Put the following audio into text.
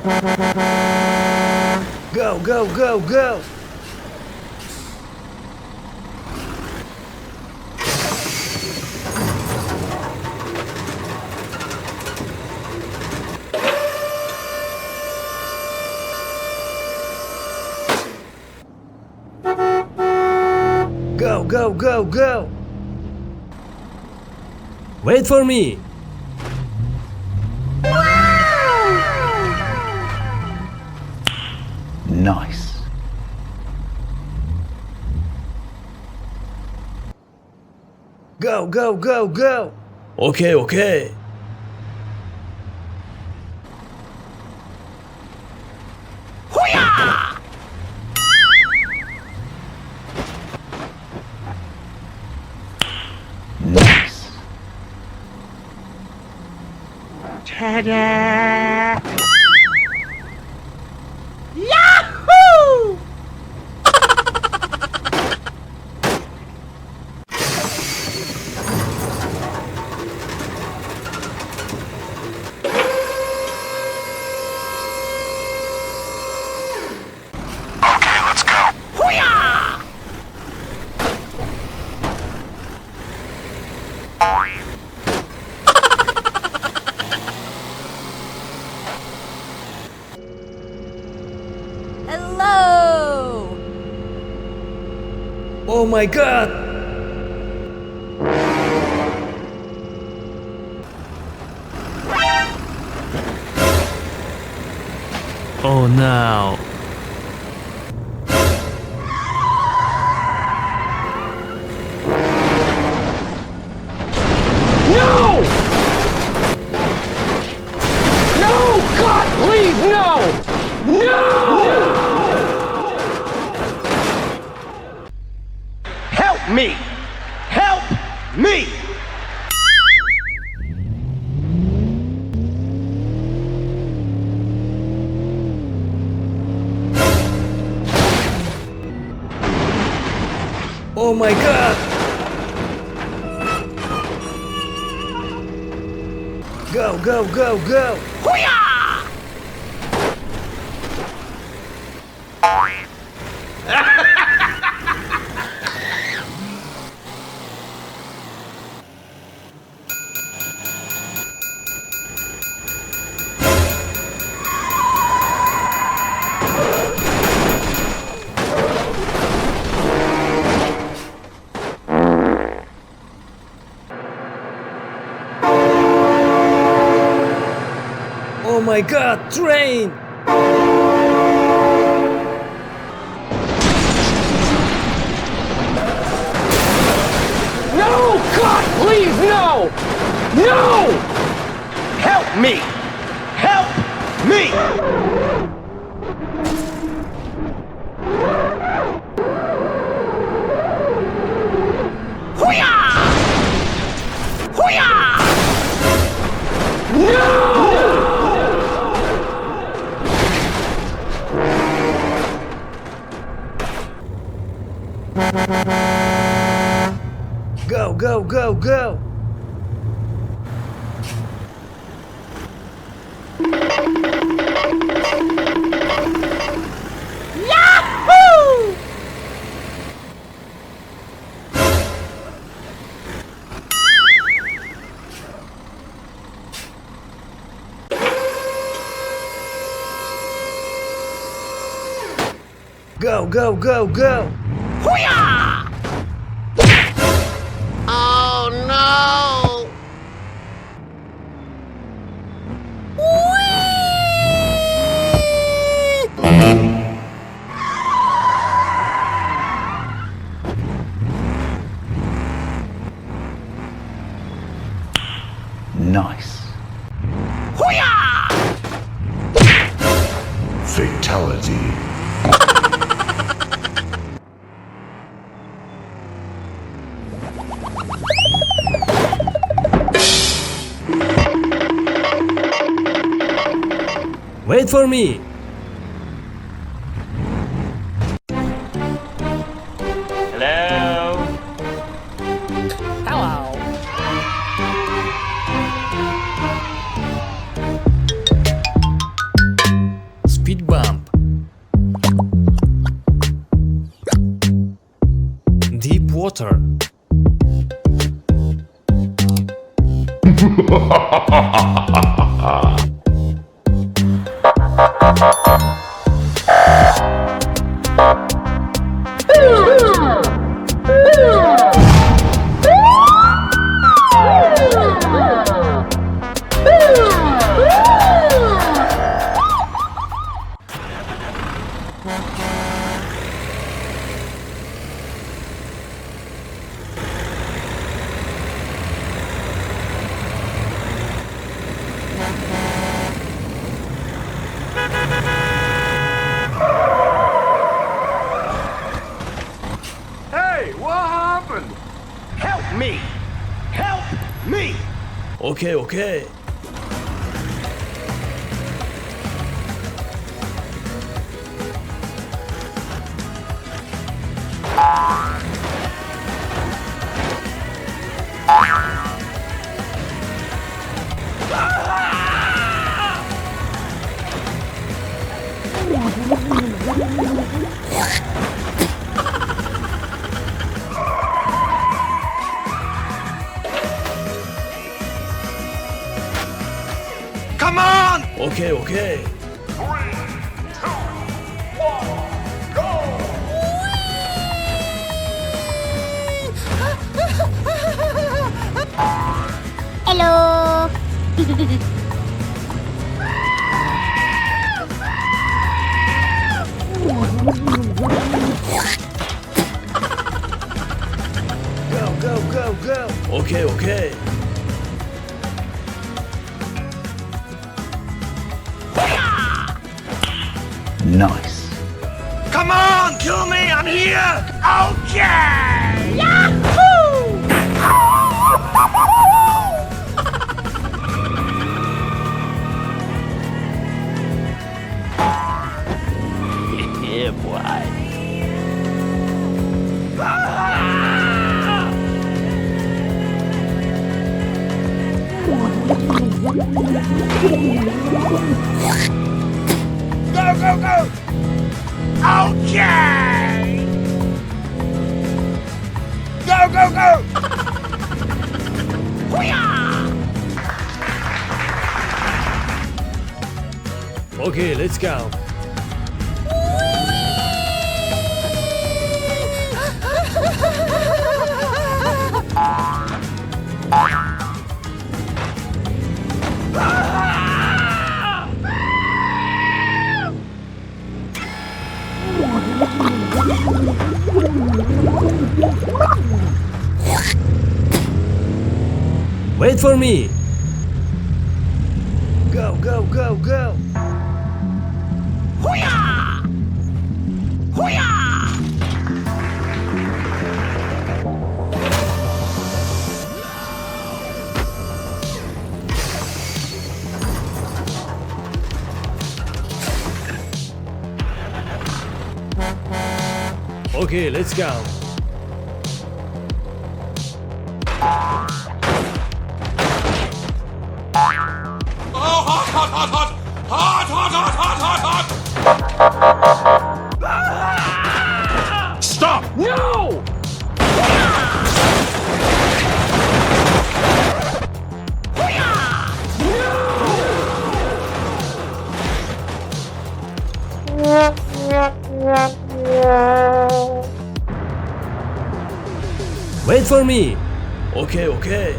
Go, go, go, go! Go, go, go, go! Wait for me! Nice. Go, go, go, go! Okay, okay. Hoo-yah! Nice. Ta-da! Yahoo! Okay, let's go. Hoo-yah! Hello! Oh my god! Oh no! No! No! God, please, no! No! Help me! Help me! Oh my god! Go, go, go, go! Hoo-yah! Oh my god, train! No! God, please, no! No! Help me! Help me! Hoo-yah! Hoo-yah! No! Go, go, go, go! Yahoo! Go, go, go, go! Hoo-yah! Oh no! Nice. Hoo-yah! Fatality. Wait for me! Hello? Hello? speed bump. Deep water. Hey, what happened? Help me! Help me! Okay, okay. Come on! Okay, okay. Hello. Go, go, go, go. Okay, okay. Nice. Come on, kill me! I'm here! Okay! Yeah, boy. Go, go, go! Okay! Go, go, go! Okay, let's go. Wait for me. Go, go, go, go. Okay, let's go. Stop! No! Wait for me. Okay, okay.